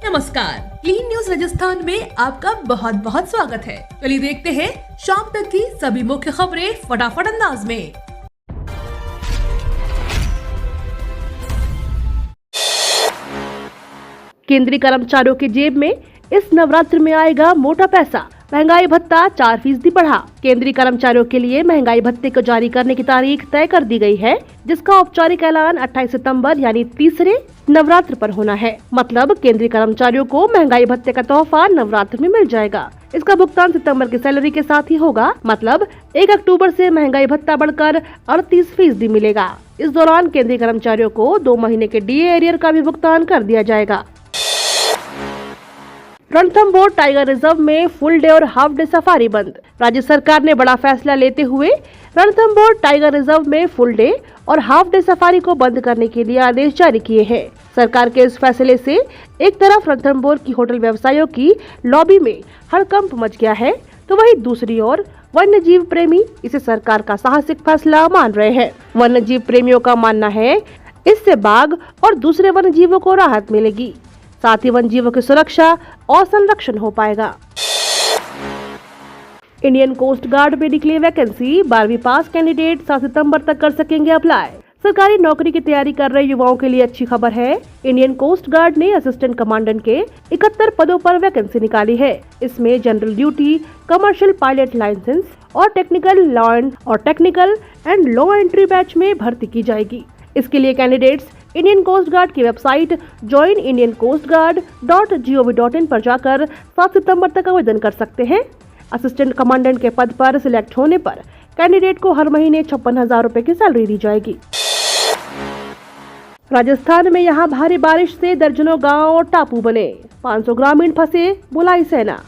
नमस्कार, clean news Rajasthan में आपका बहुत बहुत स्वागत है। चलिए देखते हैं शाम तक की सभी मुख्य खबरें फटाफट अंदाज में। केंद्रीय कर्मचारियों की जेब में इस नवरात्र में आएगा मोटा पैसा। महंगाई भत्ता 4% बढ़ा। केंद्रीय कर्मचारियों के लिए महंगाई भत्ते को जारी करने की तारीख तय कर दी गई है, जिसका औपचारिक ऐलान 28 सितंबर यानी तीसरे नवरात्र पर होना है। मतलब केंद्रीय कर्मचारियों को महंगाई भत्ते का तोहफा नवरात्र में मिल जाएगा। इसका भुगतान सितंबर की सैलरी के साथ ही होगा। मतलब 1 अक्टूबर से महंगाई भत्ता बढ़कर 38% मिलेगा। इस दौरान केंद्रीय कर्मचारियों को 2 महीने के डीए एरियर का भी भुगतान कर दिया जाएगा। रणथंभौर टाइगर रिजर्व में फुल डे और हाफ डे सफारी बंद। राज्य सरकार ने बड़ा फैसला लेते हुए रणथंभौर टाइगर रिजर्व में फुल डे और हाफ डे सफारी को बंद करने के लिए आदेश जारी किए हैं। सरकार के इस फैसले से एक तरफ रणथंभौर की होटल व्यवसायियों की लॉबी में हड़कंप मच गया है, तो वहीं दूसरी ओर वन्य जीव प्रेमी इसे सरकार का साहसिक फैसला मान रहे हैं। वन्य जीव प्रेमियों का मानना है इससे बाघ और दूसरे वन्य जीवों को राहत मिलेगी, साथ ही वन जीवों की सुरक्षा और संरक्षण हो पाएगा। इंडियन कोस्ट गार्ड में निकली वैकेंसी। 12वीं पास कैंडिडेट 7 सितंबर तक कर सकेंगे अप्लाई। सरकारी नौकरी की तैयारी कर रहे युवाओं के लिए अच्छी खबर है। इंडियन कोस्ट गार्ड ने असिस्टेंट कमांडेंट के 71 पदों पर वैकेंसी निकाली है। इसमें general duty, commercial pilot licence और technical and law entry batch में भर्ती की जाएगी। इसके लिए कैंडिडेट्स इंडियन कोस्ट गार्ड की वेबसाइट joinindiancoastguard.gov.in पर जाकर 7 सितंबर तक आवेदन कर सकते हैं। असिस्टेंट कमांडेंट के पद पर सिलेक्ट होने पर कैंडिडेट को हर महीने 56,000 रुपए की सैलरी दी जाएगी। राजस्थान में यहां भारी बारिश से दर्जनों गांव और टापू बने। 500 ग्रामीण फंसे, बुलाई सेना।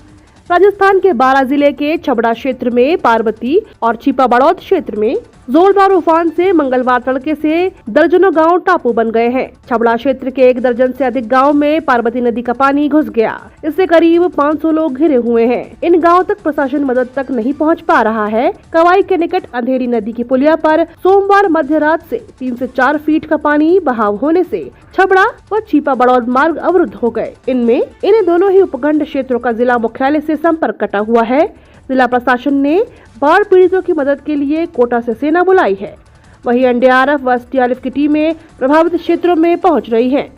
राजस्थान के 12 जिले के छबड़ा क्षेत्र में पार्वती और छिपा बड़ौद क्षेत्र में जोरदार उफान से मंगलवार तड़के से दर्जनों गांव टापू बन गए हैं। छबड़ा क्षेत्र के 1 दर्जन से अधिक गांव में पार्वती नदी का पानी घुस गया। इससे करीब 500 लोग घिरे हुए हैं। इन गांव तक प्रशासन मदद तक नहीं पहुंच पा रहा है। कवाई के निकट अंधेरी नदी की पुलिया पर सोमवार मध्य रात से 3 से 4 फीट का पानी बहाव होने से छबड़ा व छिपा बड़ौद मार्ग अवरुद्ध हो गए। इन दोनों ही उपखंड क्षेत्रों का जिला मुख्यालय से संपर्क कटा हुआ है। जिला प्रशासन ने बाढ़ पीड़ितों की मदद के लिए कोटा से सेना बुलाई है। वहीं एनडीआरएफ व एसडीआरएफ की टीमें प्रभावित क्षेत्रों में पहुंच रही हैं।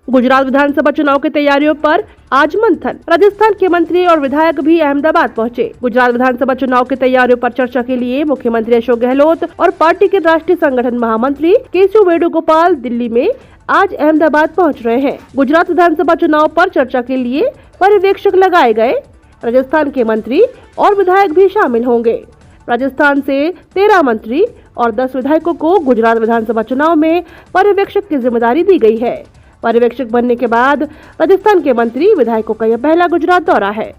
गुजरात विधानसभा चुनाव की तैयारियों पर आज मंथन। राजस्थान के मंत्री और विधायक भी अहमदाबाद पहुंचे। गुजरात विधानसभा चुनाव की तैयारियों पर चर्चा के लिए मुख्यमंत्री अशोक गहलोत और पार्टी के राष्ट्रीय संगठन महामंत्री केशव वेणुगोपाल दिल्ली में आज अहमदाबाद पहुंच रहे हैं। गुजरात विधानसभा चुनाव पर चर्चा के लिए पर्यवेक्षक लगाए गए। राजस्थान के मंत्री और विधायक भी शामिल होंगे। राजस्थान से 13 मंत्री और 10 विधायकों को गुजरात विधानसभा चुनाव में पर्यवेक्षक की जिम्मेदारी दी गई है। पर्यवेक्षक बनने के बाद राजस्थान के मंत्री विधायकों का यह पहला गुजरात दौरा है।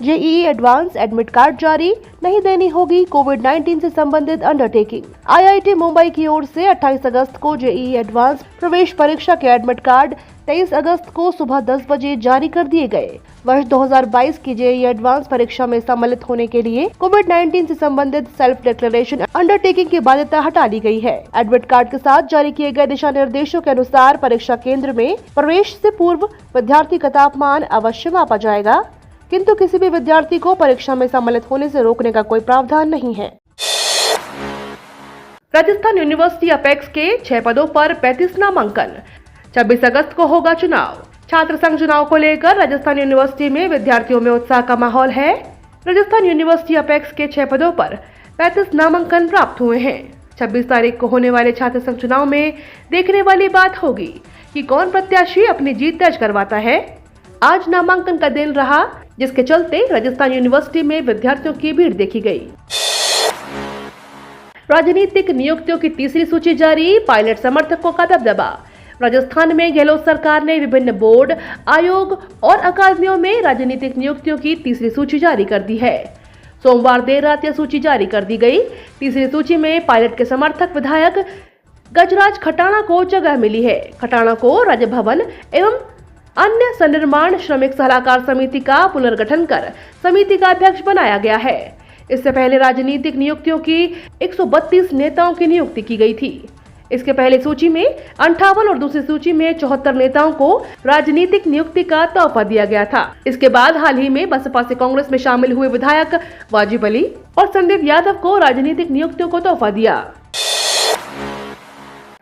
जेईई एडवांस एडमिट कार्ड जारी, नहीं देनी होगी कोविड-19 से संबंधित अंडरटेकिंग। आईआईटी मुंबई की ओर से 28 अगस्त को जेईई एडवांस प्रवेश परीक्षा के एडमिट कार्ड 23 अगस्त को सुबह 10 बजे जारी कर दिए गए। वर्ष 2022 की जेईई एडवांस परीक्षा में सम्मिलित होने के लिए कोविड-19 से संबंधित सेल्फ डिक्लेरेशन अंडरटेकिंग की बाध्यता हटा ली गई है। एडमिट कार्ड के साथ जारी किए गए दिशा निर्देशों के अनुसार परीक्षा केंद्र में प्रवेश से पूर्व विद्यार्थी का तापमान अवश्य मापा जाएगा, किंतु किसी भी विद्यार्थी को परीक्षा में सम्मिलित होने से रोकने का कोई प्रावधान नहीं है। राजस्थान यूनिवर्सिटी अपेक्स के 6 पदों पर 35 नामांकन। 26 अगस्त को होगा चुनाव। छात्र संघ चुनाव को लेकर राजस्थान यूनिवर्सिटी में विद्यार्थियों में उत्साह का माहौल है। राजस्थान यूनिवर्सिटी अपेक्स के 6 पदों पर 35 नामांकन प्राप्त हुए हैं। 26 तारीख को होने वाले छात्र संघ चुनाव में देखने वाली बात होगी कि कौन प्रत्याशी अपनी जीत दर्ज करवाता है। आज नामांकन का दिन रहा, जिसके चलते राजस्थान यूनिवर्सिटी में विद्यार्थियों की भीड़ देखी गई। राजनीतिक नियुक्तियों की तीसरी सूची जारी, पायलट समर्थकों का दबदबा। राजस्थान में गहलोत सरकार ने विभिन्न बोर्ड, आयोग और अकादमियों में राजनीतिक नियुक्तियों की तीसरी सूची जारी कर दी है। सोमवार देर रात यह सूची जारी कर दी गई। तीसरी सूची में पायलट के समर्थक विधायक गजराज खटाणा को जगह मिली है। खटाणा को राज्य भवन एवं अन्य सन्निर्माण श्रमिक सलाहकार समिति का पुनर्गठन कर समिति का अध्यक्ष बनाया गया है। इससे पहले राजनीतिक नियुक्तियों की 132 नेताओं की नियुक्ति की गई थी। इसके पहले सूची में 58 और दूसरी सूची में 74 नेताओं को राजनीतिक नियुक्ति का तोहफा दिया गया था। इसके बाद हाल ही में बसपा से कांग्रेस में शामिल हुए विधायक वाजिब अली और संदीप यादव को राजनीतिक नियुक्तियों को तोहफा दिया।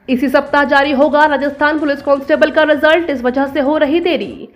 इसी सप्ताह जारी होगा राजस्थान पुलिस कांस्टेबल का रिजल्ट, इस वजह से हो रही देरी।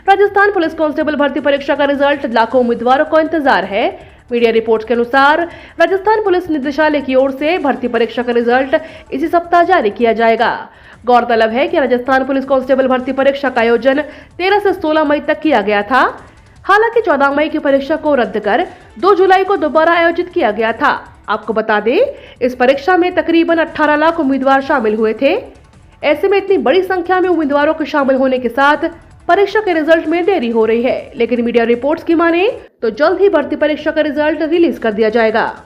राजस्थान पुलिस कांस्टेबल भर्ती परीक्षा का रिजल्ट लाखों उम्मीदवारों को इंतजार है। मीडिया रिपोर्ट्स के अनुसार राजस्थान पुलिस निदेशालय की ओर से भर्ती परीक्षा का रिजल्ट इसी सप्ताह जारी किया जाएगा। गौरतलब है कि राजस्थान पुलिस कांस्टेबल भर्ती परीक्षा का आयोजन 13 से 16 मई तक किया गया था। हालांकि 14 मई की परीक्षा को रद्द कर 2 जुलाई को दोबारा आयोजित किया गया था। आपको बता दें, इस परीक्षा में तकरीबन 18 लाख उम्मीदवार शामिल हुए थे। ऐसे में इतनी बड़ी संख्या में उम्मीदवारों के शामिल होने के साथ परीक्षा के रिजल्ट में देरी हो रही है, लेकिन मीडिया रिपोर्ट्स की माने तो जल्द ही भर्ती परीक्षा का रिजल्ट रिलीज कर दिया जाएगा।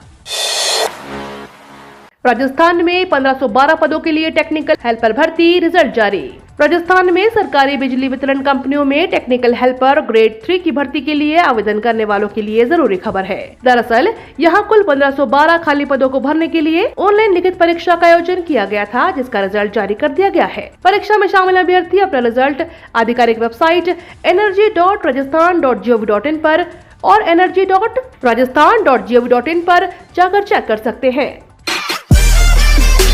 राजस्थान में 1512 पदों के लिए टेक्निकल हेल्पर भर्ती, रिजल्ट जारी। राजस्थान में सरकारी बिजली वितरण कंपनियों में टेक्निकल हेल्पर ग्रेड 3 की भर्ती के लिए आवेदन करने वालों के लिए जरूरी खबर है। दरअसल यहां कुल 1512 खाली पदों को भरने के लिए ऑनलाइन लिखित परीक्षा का आयोजन किया गया था, जिसका रिजल्ट जारी कर दिया गया है। परीक्षा में शामिल अभ्यर्थी अपना रिजल्ट आधिकारिक वेबसाइट energy.rajasthan.gov.in पर और energy.rajasthan.gov.in पर जाकर चेक कर सकते हैं।